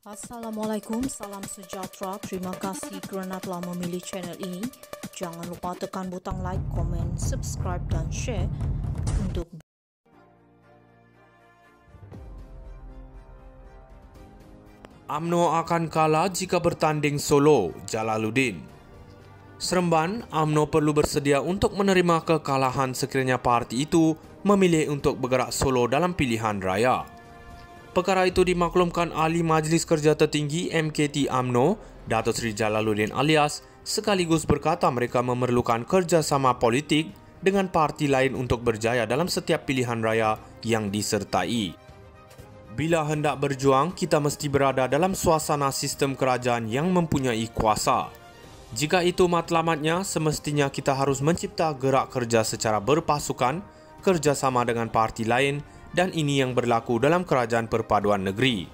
Assalamualaikum, salam sejahtera. Terima kasih kerana telah memilih channel ini. Jangan lupa tekan butang like, komen, subscribe dan share untuk UMNO akan kalah jika bertanding solo, Jalaluddin. Seremban, UMNO perlu bersedia untuk menerima kekalahan sekiranya parti itu memilih untuk bergerak solo dalam pilihan raya. Perkara itu dimaklumkan Ahli Majlis Kerja Tertinggi MKT UMNO, Datuk Seri Jalaluddin Alias, sekaligus berkata mereka memerlukan kerjasama politik dengan parti lain untuk berjaya dalam setiap pilihan raya yang disertai. Bila hendak berjuang, kita mesti berada dalam suasana sistem kerajaan yang mempunyai kuasa. Jika itu matlamatnya, semestinya kita harus mencipta gerak kerja secara berpasukan, kerjasama dengan parti lain, dan ini yang berlaku dalam kerajaan perpaduan negeri.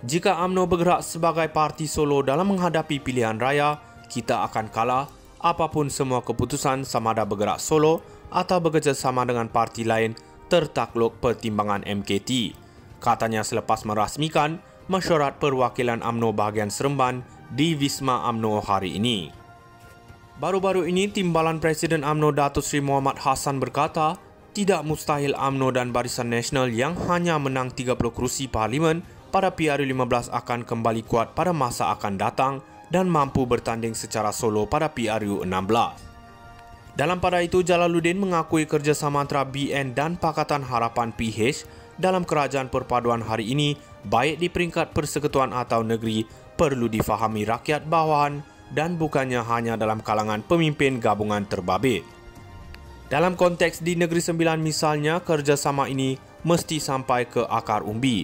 Jika UMNO bergerak sebagai parti solo dalam menghadapi pilihan raya, kita akan kalah apapun semua keputusan sama ada bergerak solo atau bekerjasama dengan parti lain tertakluk pertimbangan MKT. Katanya selepas merasmikan mesyuarat perwakilan UMNO bahagian Seremban di Wisma UMNO hari ini. Baru-baru ini, Timbalan Presiden UMNO Datuk Seri Muhammad Hassan berkata, tidak mustahil UMNO dan Barisan Nasional yang hanya menang 30 kerusi Parlimen pada PRU15 akan kembali kuat pada masa akan datang dan mampu bertanding secara solo pada PRU16. Dalam pada itu, Jalaluddin mengakui kerjasama antara BN dan Pakatan Harapan PH dalam kerajaan perpaduan hari ini, baik di peringkat persekutuan atau negeri, perlu difahami rakyat bawahan dan bukannya hanya dalam kalangan pemimpin gabungan terbabit. Dalam konteks di Negeri Sembilan misalnya, kerjasama ini mesti sampai ke akar umbi.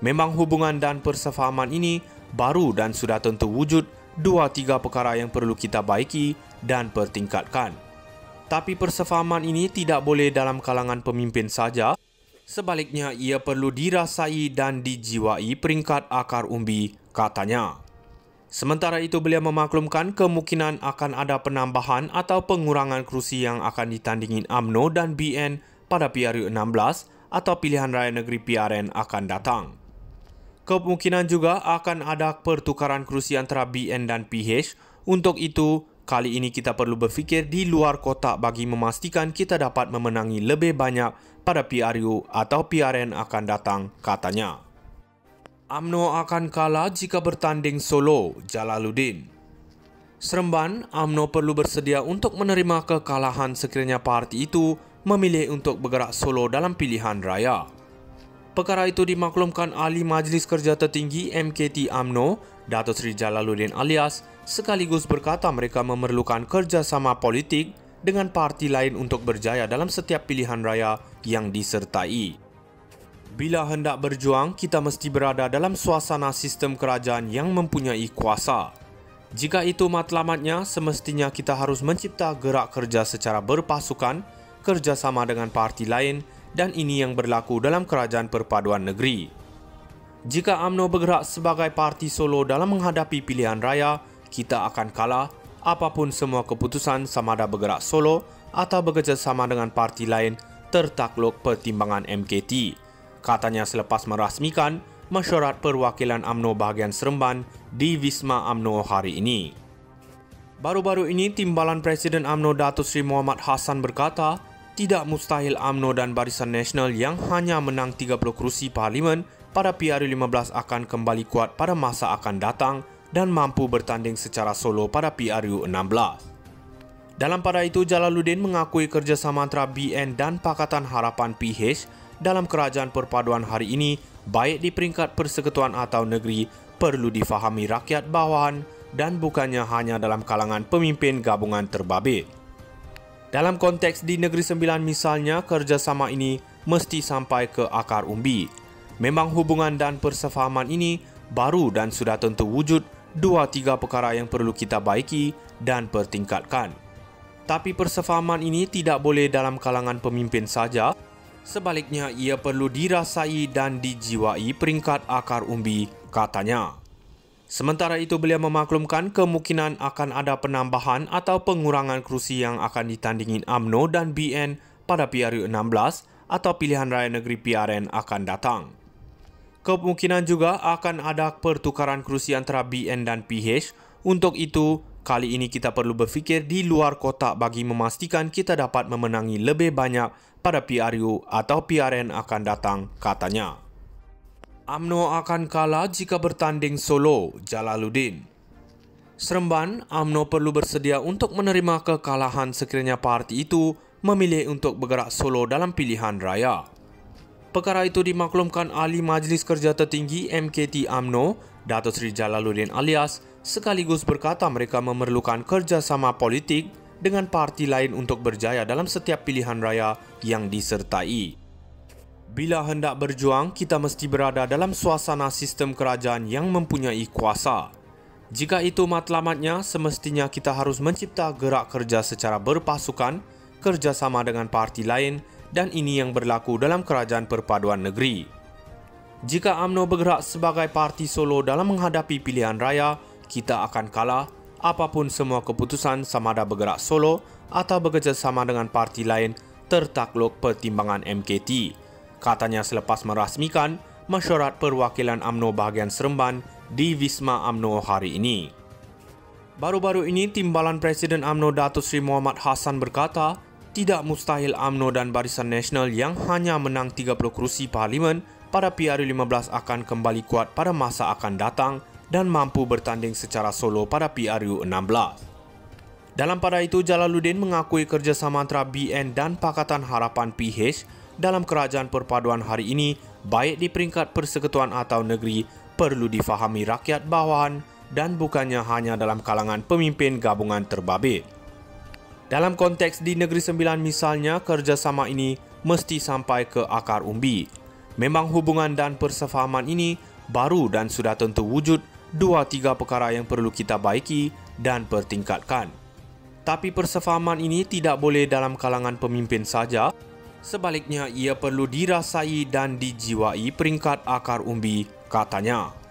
Memang hubungan dan persefahaman ini baru dan sudah tentu wujud 2-3 perkara yang perlu kita baiki dan pertingkatkan. Tapi persefahaman ini tidak boleh dalam kalangan pemimpin saja. Sebaliknya, ia perlu dirasai dan dijiwai peringkat akar umbi, katanya. Sementara itu, beliau memaklumkan kemungkinan akan ada penambahan atau pengurangan kerusi yang akan ditandingi UMNO dan BN pada PRU16 atau pilihan raya negeri PRN akan datang. Kemungkinan juga akan ada pertukaran kerusi antara BN dan PH. Untuk itu, kali ini kita perlu berfikir di luar kotak bagi memastikan kita dapat memenangi lebih banyak pada PRU atau PRN akan datang, katanya. UMNO akan kalah jika bertanding solo, Jalaluddin. Seremban, UMNO perlu bersedia untuk menerima kekalahan sekiranya parti itu memilih untuk bergerak solo dalam pilihan raya. Perkara itu dimaklumkan Ahli Majlis Kerja Tertinggi MKT UMNO, Datuk Seri Jalaluddin Alias, sekaligus berkata mereka memerlukan kerjasama politik dengan parti lain untuk berjaya dalam setiap pilihan raya yang disertai. Bila hendak berjuang, kita mesti berada dalam suasana sistem kerajaan yang mempunyai kuasa. Jika itu matlamatnya, semestinya kita harus mencipta gerak kerja secara berpasukan, kerjasama dengan parti lain, dan ini yang berlaku dalam kerajaan perpaduan negeri. Jika UMNO bergerak sebagai parti solo dalam menghadapi pilihan raya, kita akan kalah apapun semua keputusan sama ada bergerak solo atau bekerjasama dengan parti lain tertakluk pertimbangan MKT. Katanya selepas merasmikan mesyuarat perwakilan UMNO bahagian Seremban di Wisma UMNO hari ini. Baru-baru ini, Timbalan Presiden UMNO Datuk Seri Muhammad Hassan berkata, tidak mustahil UMNO dan Barisan Nasional yang hanya menang 30 kerusi Parlimen pada PRU15 akan kembali kuat pada masa akan datang dan mampu bertanding secara solo pada PRU16. Dalam pada itu, Jalaluddin mengakui kerjasama antara BN dan Pakatan Harapan PH dalam kerajaan perpaduan hari ini, baik di peringkat persekutuan atau negeri, perlu difahami rakyat bawahan dan bukannya hanya dalam kalangan pemimpin gabungan terbabit. Dalam konteks di Negeri Sembilan misalnya, kerjasama ini mesti sampai ke akar umbi. Memang hubungan dan persefahaman ini baru dan sudah tentu wujud 2-3 perkara yang perlu kita baiki dan pertingkatkan. Tapi persefahaman ini tidak boleh dalam kalangan pemimpin saja. Sebaliknya, ia perlu dirasai dan dijiwai peringkat akar umbi, katanya. Sementara itu, beliau memaklumkan kemungkinan akan ada penambahan atau pengurangan kerusi yang akan ditandingi UMNO dan BN pada PRU16 atau pilihan raya negeri PRN akan datang. Kemungkinan juga akan ada pertukaran kerusi antara BN dan PH. Untuk itu, kali ini kita perlu berfikir di luar kotak bagi memastikan kita dapat memenangi lebih banyak pada PRU atau PRN akan datang, katanya. UMNO akan kalah jika bertanding solo, Jalaluddin. Seremban, UMNO perlu bersedia untuk menerima kekalahan sekiranya parti itu memilih untuk bergerak solo dalam pilihan raya. Perkara itu dimaklumkan Ahli Majlis Kerja Tertinggi MKT UMNO, Datuk Seri Jalaluddin Alias, sekaligus berkata mereka memerlukan kerjasama politik dengan parti lain untuk berjaya dalam setiap pilihan raya yang disertai. Bila hendak berjuang, kita mesti berada dalam suasana sistem kerajaan yang mempunyai kuasa. Jika itu matlamatnya, semestinya kita harus mencipta gerak kerja secara berpasukan, kerjasama dengan parti lain, dan ini yang berlaku dalam kerajaan perpaduan negeri. Jika UMNO bergerak sebagai parti solo dalam menghadapi pilihan raya, kita akan kalah apapun semua keputusan sama ada bergerak solo atau bekerjasama dengan parti lain tertakluk pertimbangan MKT, katanya selepas merasmikan mesyuarat perwakilan UMNO bahagian Seremban di Wisma UMNO hari ini. Baru-baru ini, Timbalan Presiden UMNO Datuk Seri Muhammad Hassan berkata, tidak mustahil UMNO dan Barisan Nasional yang hanya menang 30 kerusi parlimen pada PRU 15 akan kembali kuat pada masa akan datang dan mampu bertanding secara solo pada PRU 16. Dalam pada itu, Jalaluddin mengakui kerjasama antara BN dan Pakatan Harapan PH dalam kerajaan perpaduan hari ini, baik di peringkat persekutuan atau negeri, perlu difahami rakyat bawahan dan bukannya hanya dalam kalangan pemimpin gabungan terbabit. Dalam konteks di Negeri Sembilan misalnya, kerjasama ini mesti sampai ke akar umbi. Memang hubungan dan persefahaman ini baru dan sudah tentu wujud 2-3 perkara yang perlu kita baiki dan pertingkatkan. Tapi persefahaman ini tidak boleh dalam kalangan pemimpin saja. Sebaliknya, ia perlu dirasai dan dijiwai peringkat akar umbi, katanya.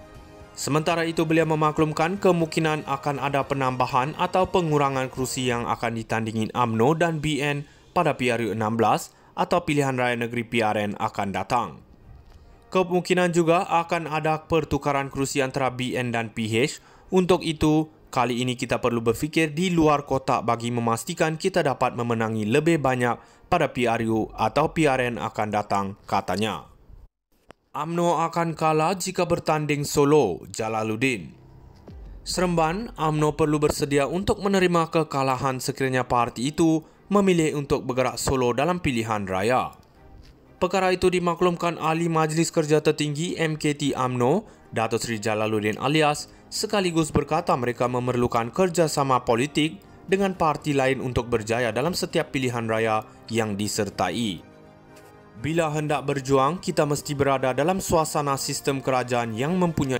Sementara itu, beliau memaklumkan kemungkinan akan ada penambahan atau pengurangan kerusi yang akan ditandingin UMNO dan BN pada PRU 16 atau pilihan raya negeri PRN akan datang. Kemungkinan juga akan ada pertukaran kerusi antara BN dan PH. Untuk itu, kali ini kita perlu berfikir di luar kotak bagi memastikan kita dapat memenangi lebih banyak pada PRU atau PRN akan datang, katanya. UMNO akan kalah jika bertanding solo, Jalaluddin. Seremban, UMNO perlu bersedia untuk menerima kekalahan sekiranya parti itu memilih untuk bergerak solo dalam pilihan raya. Perkara itu dimaklumkan Ahli Majlis Kerja Tertinggi MKT UMNO, Datuk Seri Jalaluddin Alias, sekaligus berkata mereka memerlukan kerjasama politik dengan parti lain untuk berjaya dalam setiap pilihan raya yang disertai. Bila hendak berjuang, kita mesti berada dalam suasana sistem kerajaan yang mempunyai